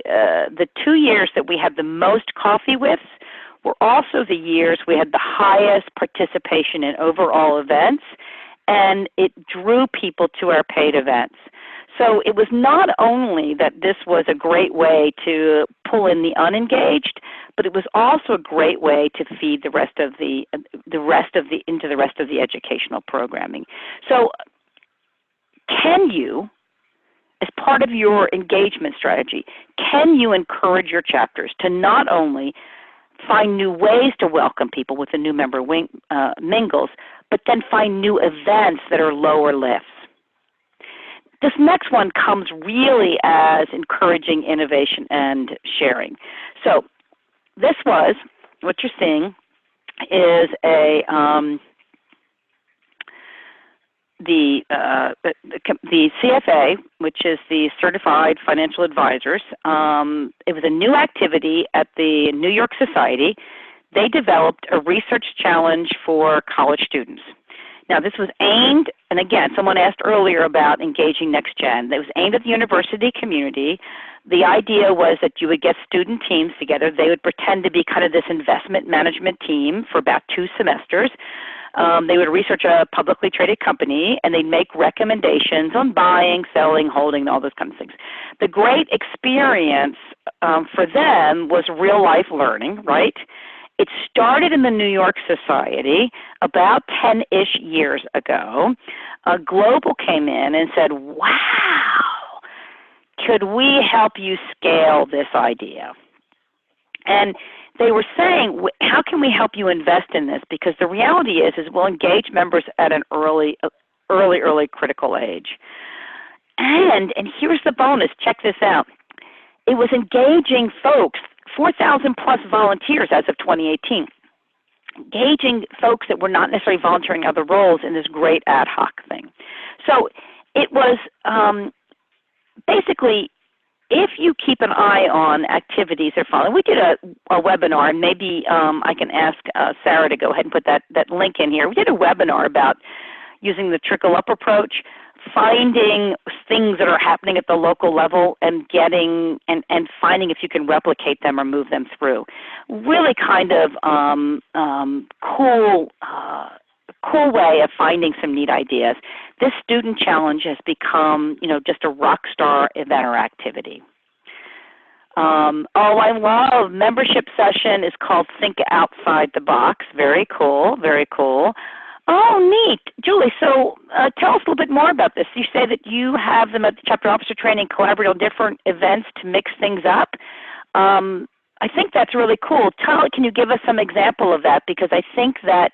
2 years that we had the most coffee whiffs were also the years we had the highest participation in overall events, and it drew people to our paid events. So it was not only that this was a great way to pull in the unengaged, but it was also a great way to feed the rest of the educational programming. So can you, as part of your engagement strategy, can you encourage your chapters to not only find new ways to welcome people with the new member mingles, but then find new events that are lower lifts? This next one comes really as encouraging innovation and sharing. So this was, what you're seeing is the CFA, which is the Certified Financial Advisors. It was a new activity at the New York Society. They developed a research challenge for college students. Now, this was aimed, and again, someone asked earlier about engaging Next Gen. It was aimed at the university community. The idea was that you would get student teams together. They would pretend to be kind of this investment management team for about 2 semesters. They would research a publicly traded company, and they'd make recommendations on buying, selling, holding, all those kinds of things. The great experience for them was real-life learning, right? It started in the New York Society about 10-ish years ago. Global came in and said, wow, could we help you scale this idea? And they were saying, how can we help you invest in this? Because the reality is we'll engage members at an early critical age. And here's the bonus, check this out. It was engaging folks, 4,000 plus volunteers as of 2018, engaging folks that were not necessarily volunteering other roles in this great ad hoc thing. So it was basically, if you keep an eye on activities they're following, we did a webinar, and maybe I can ask Sarah to go ahead and put that link in here. We did a webinar about using the trickle-up approach, finding things that are happening at the local level and getting and finding if you can replicate them or move them through. Really kind of cool way of finding some neat ideas. This student challenge has become, just a rock star event or activity. I love membership session is called Think Outside the Box. Very cool, very cool. Oh, neat. Julie, so tell us a little bit more about this. You say that you have them at the chapter officer training, collaborate on different events to mix things up. I think that's really cool. Can you give us some example of that? Because I think that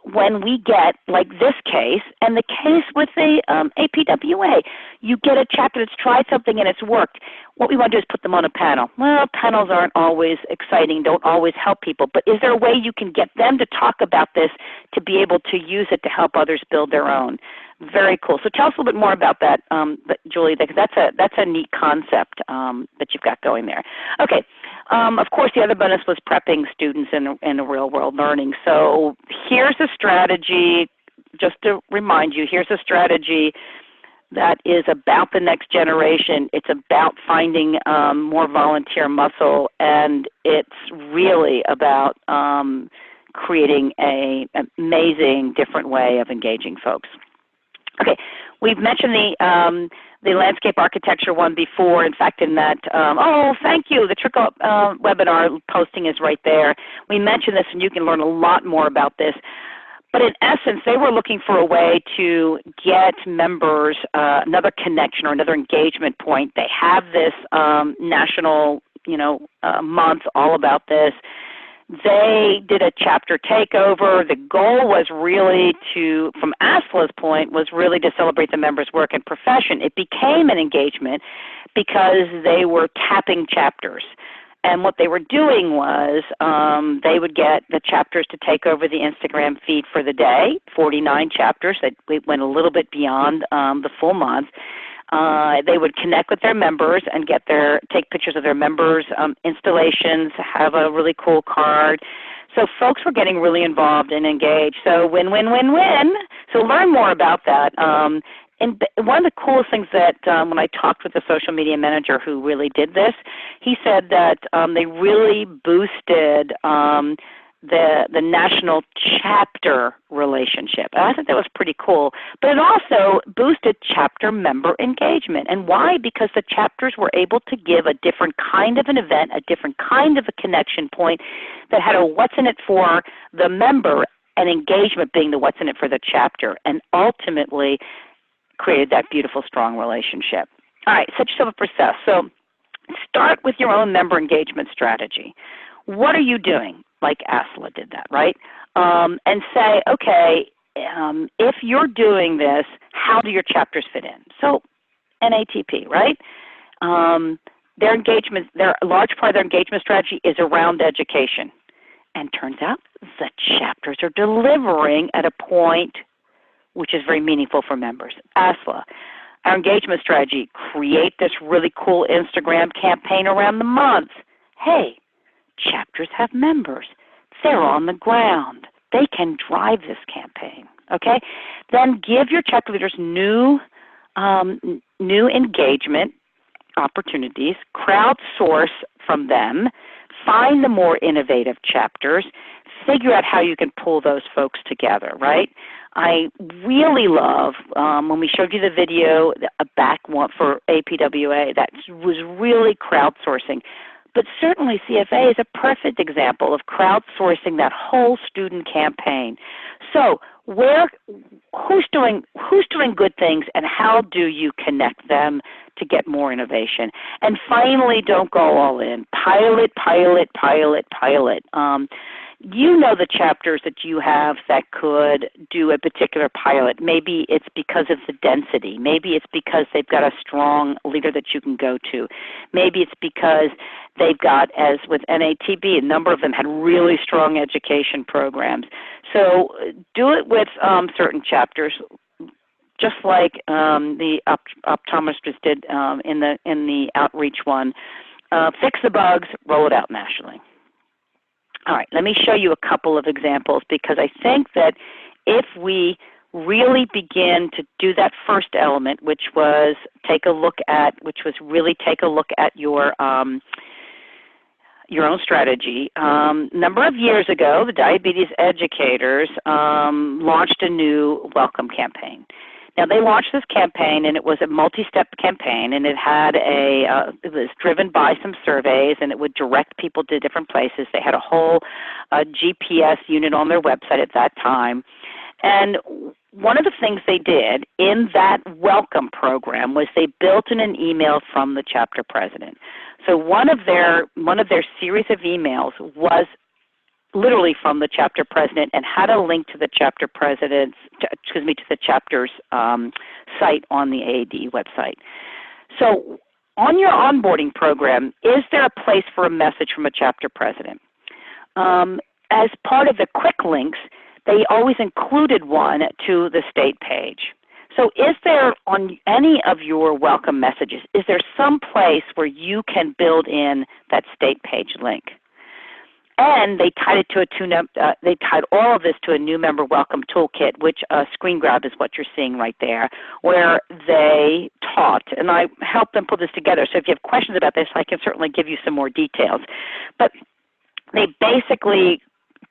when we get, like this case, and the case with the APWA, you get a chapter that's tried something and it's worked. What we want to do is put them on a panel. Well, panels aren't always exciting, don't always help people, but is there a way you can get them to talk about this to be able to use it to help others build their own? Very cool. So tell us a little bit more about that, Julie, because that's a neat concept that you've got going there. Okay. Of course, the other bonus was prepping students in the real-world learning. So here's a strategy, just to remind you, here's a strategy that is about the next generation. It's about finding more volunteer muscle, and it's really about creating an amazing, different way of engaging folks. Okay, we've mentioned the landscape architecture one before. In fact, in that, thank you, the Trickle webinar posting is right there. We mentioned this, and you can learn a lot more about this. But in essence, they were looking for a way to get members another connection or another engagement point. They have this national, month all about this. They did a chapter takeover. The goal was really to, from ASLA's point, was really to celebrate the members' work and profession. It became an engagement because they were tapping chapters. And what they were doing was they would get the chapters to take over the Instagram feed for the day, 49 chapters. We went a little bit beyond the full month. They would connect with their members and take pictures of their members' installations, have a really cool card. So folks were getting really involved and engaged. So win, win, win, win. So learn more about that. And one of the coolest things that when I talked with the social media manager who really did this, he said that they really boosted the national chapter relationship. And I thought that was pretty cool. But it also boosted chapter member engagement. And why? Because the chapters were able to give a different kind of an event, a different kind of a connection point that had a what's in it for the member and engagement being the what's in it for the chapter, and ultimately created that beautiful, strong relationship. All right, set yourself up for success. So start with your own member engagement strategy. What are you doing? Like ASLA did that, right? And say, okay, if you're doing this, how do your chapters fit in? So NATP, right? Their engagement, a large part of their engagement strategy is around education. And turns out the chapters are delivering at a point which is very meaningful for members. ASLA, our engagement strategy, create this really cool Instagram campaign around the month. Hey, chapters have members. They're on the ground. they can drive this campaign, okay? Then give your chapter leaders new engagement opportunities, crowdsource from them, find the more innovative chapters, figure out how you can pull those folks together, right? I really love when we showed you the video, a back one for APWA, that was really crowdsourcing. But certainly CFA is a perfect example of crowdsourcing that whole student campaign. So who's doing good things, and how do you connect them to get more innovation? And finally, don't go all in. Pilot, pilot, pilot, pilot. You know the chapters that you have that could do a particular pilot. Maybe it's because of the density. Maybe it's because they've got a strong leader that you can go to. Maybe it's because they've got, as with NATB, a number of them had really strong education programs. So do it with certain chapters, just like the optometrist did in the outreach one. Fix the bugs, roll it out nationally. All right, let me show you a couple of examples, because I think that if we really begin to do that first element, which was really take a look at your own strategy. Number of years ago, the diabetes educators launched a new welcome campaign. Now, they launched this campaign, and it was a multi-step campaign, and it was driven by some surveys, and it would direct people to different places. They had a whole GPS unit on their website at that time. And one of the things they did in that welcome program was they built in an email from the chapter president. So one of their series of emails was literally from the chapter president and had a link to the chapter president's, to the chapter's site on the AAD website. So on your onboarding program, is there a place for a message from a chapter president? As part of the quick links, they always included one to the state page. So is there, on any of your welcome messages, is there some place where you can build in that state page link? And they tied it to they tied all of this to a new member welcome toolkit, which screen grab is what you're seeing right there, where they taught, and I helped them put this together. So if you have questions about this, I can certainly give you some more details. But they basically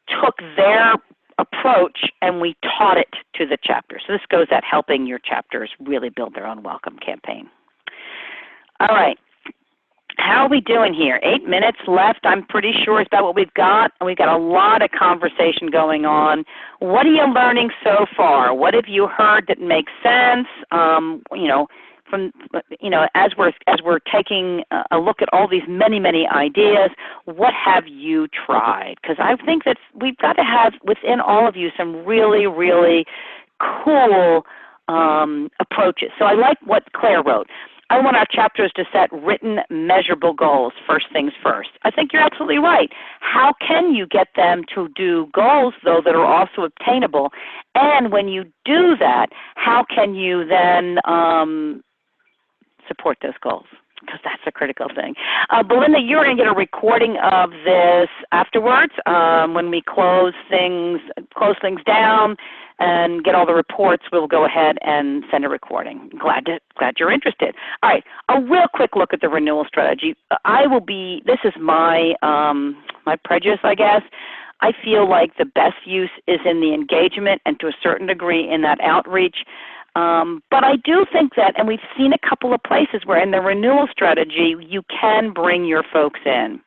took their approach and we taught it to the chapter. So this goes at helping your chapters really build their own welcome campaign. All right. How are we doing here? 8 minutes left. I'm pretty sure it's about what we've got. We've got a lot of conversation going on. What are you learning so far? What have you heard that makes sense? As we're taking a look at all these many ideas, what have you tried? Because I think that we've got to have within all of you some really cool approaches. So I like what Claire wrote. I want our chapters to set written, measurable goals, first things first. I think you're absolutely right. How can you get them to do goals, though, that are also obtainable? And when you do that, how can you then support those goals? Because that's a critical thing. Belinda, you're going to get a recording of this afterwards when we close things down and get all the reports. We'll go ahead and send a recording. Glad you're interested. All right, a real quick look at the renewal strategy. This is my my prejudice, I guess. I feel like the best use is in the engagement and to a certain degree in that outreach. But I do think that, and we've seen a couple of places where in the renewal strategy you can bring your folks in.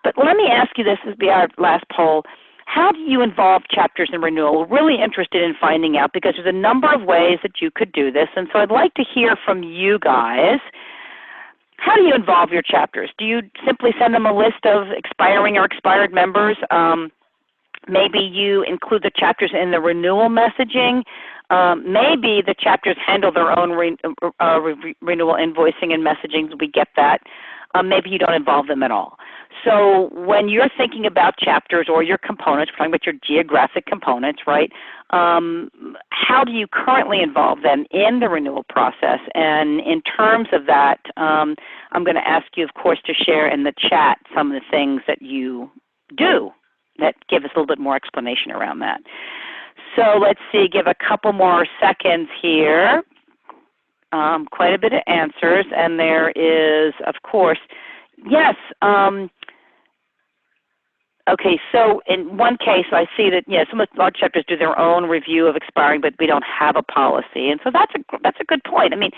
But let me ask you this, this will be our last poll. How do you involve chapters in renewal? We're really interested in finding out because there's a number of ways that you could do this. And so I'd like to hear from you guys. How do you involve your chapters? Do you simply send them a list of expiring or expired members? Maybe you include the chapters in the renewal messaging. Maybe the chapters handle their own renewal invoicing and messaging. We get that. Maybe you don't involve them at all. So when you're thinking about chapters or your components, we're talking about your geographic components, right? How do you currently involve them in the renewal process? And in terms of that, I'm going to ask you, of course, to share in the chat some of the things that you do that give us a little bit more explanation around that. So let's see, give a couple more seconds here. Quite a bit of answers, and there is, of course, yes. Okay, so in one case, I see that some of the large chapters do their own review of expiring, but we don't have a policy, and so that's a good point. I mean,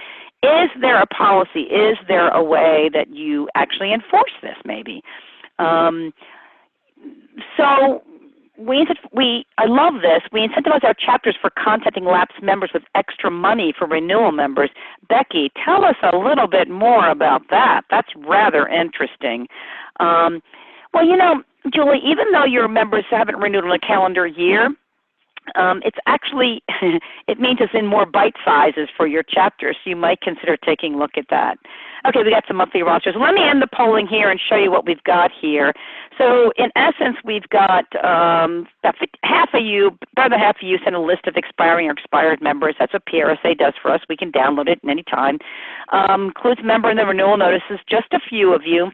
is there a policy? Is there a way that you actually enforce this? Maybe. So I love this. We incentivize our chapters for contacting lapsed members with extra money for renewal members. Becky, tell us a little bit more about that. That's rather interesting. Well, Julie, even though your members haven't renewed in a calendar year, it's actually, it means it's in more bite sizes for your chapter, so you might consider taking a look at that. Okay, we got some monthly rosters. Let me end the polling here and show you what we've got here. So in essence, we've got about half of you, better than half of you, send a list of expiring or expired members. That's what PRSA does for us. We can download it at any time. Includes member in the renewal notices, just a few of you.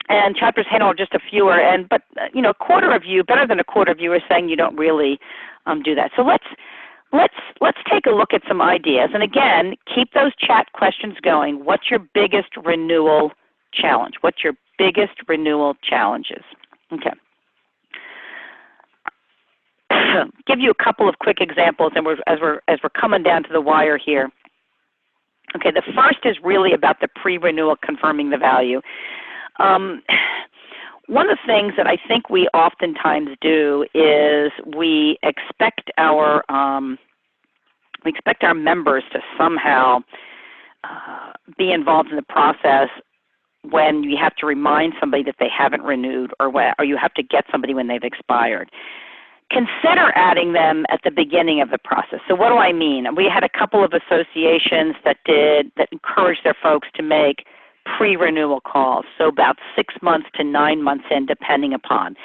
And chapters handle just a fewer, but a quarter of you, better than a quarter of you, are saying you don't really do that. So let's take a look at some ideas. And again, keep those chat questions going. What's your biggest renewal challenge? What's your biggest renewal challenges? Okay. Give you a couple of quick examples, and as we're coming down to the wire here. Okay, the first is really about the pre-renewal confirming the value. One of the things that I think we oftentimes do is we expect our members to somehow be involved in the process when you have to remind somebody that they haven't renewed, or you have to get somebody when they've expired. Consider adding them at the beginning of the process. So what do I mean? We had a couple of associations that encouraged their folks to make pre-renewal calls, so about 6 months to 9 months in, depending upon.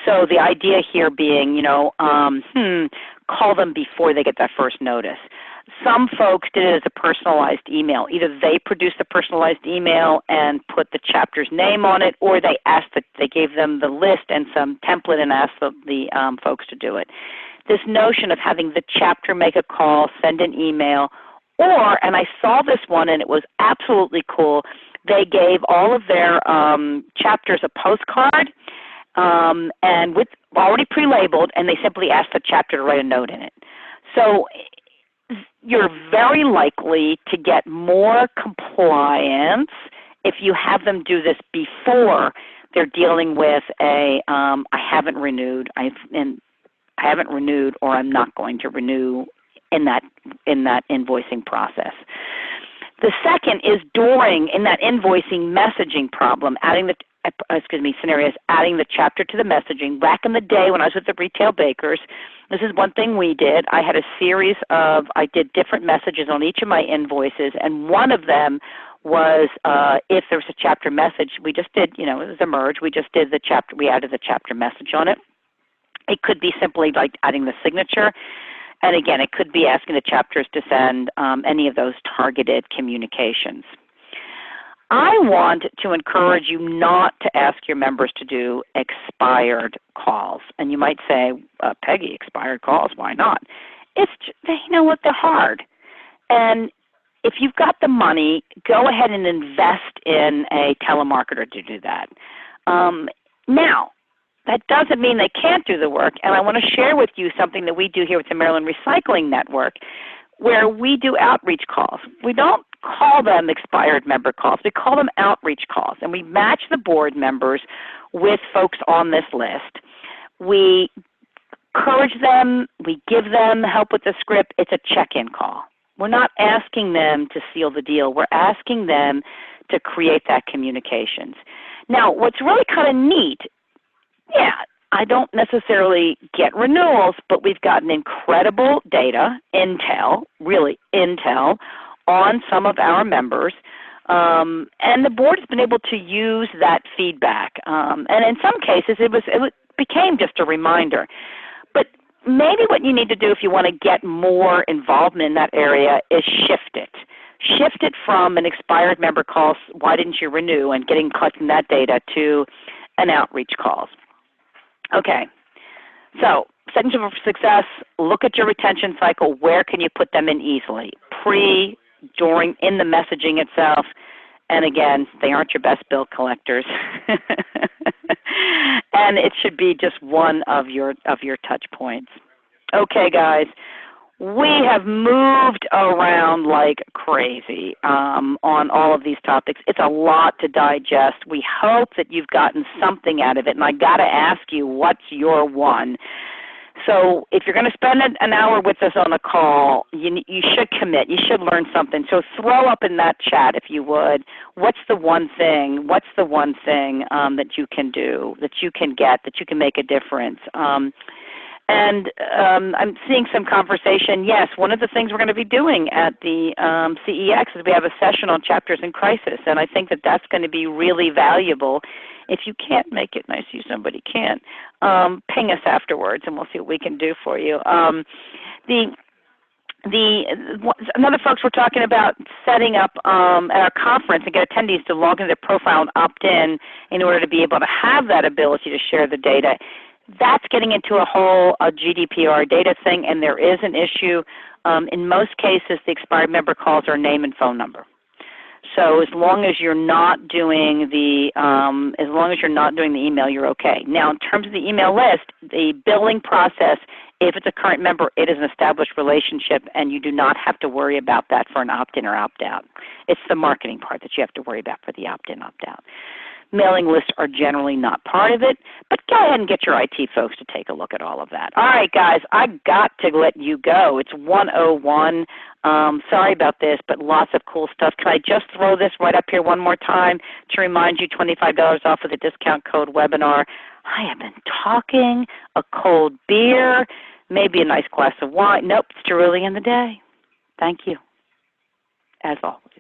So the idea here being, call them before they get that first notice. Some folks did it as a personalized email. Either they produced the personalized email and put the chapter's name on it, or they gave them the list and some template and asked the folks to do it. This notion of having the chapter make a call, send an email, and I saw this one and it was absolutely cool. They gave all of their chapters a postcard and with already pre-labeled, and they simply asked the chapter to write a note in it. So you're very likely to get more compliance if you have them do this before they're dealing with I haven't renewed, or I'm not going to renew in that invoicing process. The second is in that invoicing messaging problem, scenarios, adding the chapter to the messaging. Back in the day when I was with the retail bakers, this is one thing we did. I had a series I did different messages on each of my invoices, and one of them was if there was a chapter message, we just did, it was a merge, we just did the chapter, we added the chapter message on it. It could be simply like adding the signature. And again, it could be asking the chapters to send any of those targeted communications. I want to encourage you not to ask your members to do expired calls. And you might say, Peggy, expired calls, why not? It's just, they're hard. And if you've got the money, go ahead and invest in a telemarketer to do that. Now, that doesn't mean they can't do the work, and I want to share with you something that we do here with the Maryland Recycling Network, where we do outreach calls. We don't call them expired member calls. We call them outreach calls, and we match the board members with folks on this list. We encourage them. We give them help with the script. It's a check-in call. We're not asking them to seal the deal. We're asking them to create that communications. Now, what's really kind of neat, I don't necessarily get renewals, but we've gotten incredible data, really intel, on some of our members, and the board has been able to use that feedback. And in some cases, it became just a reminder. But maybe what you need to do if you want to get more involvement in that area is shift it. Shift it from an expired member call, why didn't you renew, and collecting that data, to an outreach calls. Okay. So, setting for success, look at your retention cycle. Where can you put them in easily? Pre, during, in the messaging itself. And again, they aren't your best bill collectors. And it should be just one of your touch points. Okay, guys. We have moved around like crazy on all of these topics. It's a lot to digest. We hope that you've gotten something out of it. And I got to ask you, what's your one? So if you're going to spend an hour with us on a call, you should commit. You should learn something. So throw up in that chat, if you would, what's the one thing that you can do, that you can get, that you can make a difference? And I'm seeing some conversation. Yes, one of the things we're going to be doing at the CEX is we have a session on chapters in crisis, and I think that that's going to be really valuable. If you can't make it, and I see somebody can't, ping us afterwards, and we'll see what we can do for you. Another folks were talking about setting up at our conference and get attendees to log into their profile and opt in order to be able to have that ability to share the data. That's getting into a whole GDPR data thing, and there is an issue. In most cases, the expired member calls our name and phone number. So as long as you're not doing the email, you're okay. Now, in terms of the email list, the billing process, if it's a current member, it is an established relationship, and you do not have to worry about that for an opt-in or opt-out. It's the marketing part that you have to worry about for the opt-in, opt-out. Mailing lists are generally not part of it, but go ahead and get your IT folks to take a look at all of that. All right, guys, I got to let you go. It's 1:01. Sorry about this, but lots of cool stuff. Can I just throw this right up here one more time to remind you, $25 off with a discount code webinar. I have been talking, a cold beer, maybe a nice glass of wine. Nope, it's too early in the day. Thank you, as always.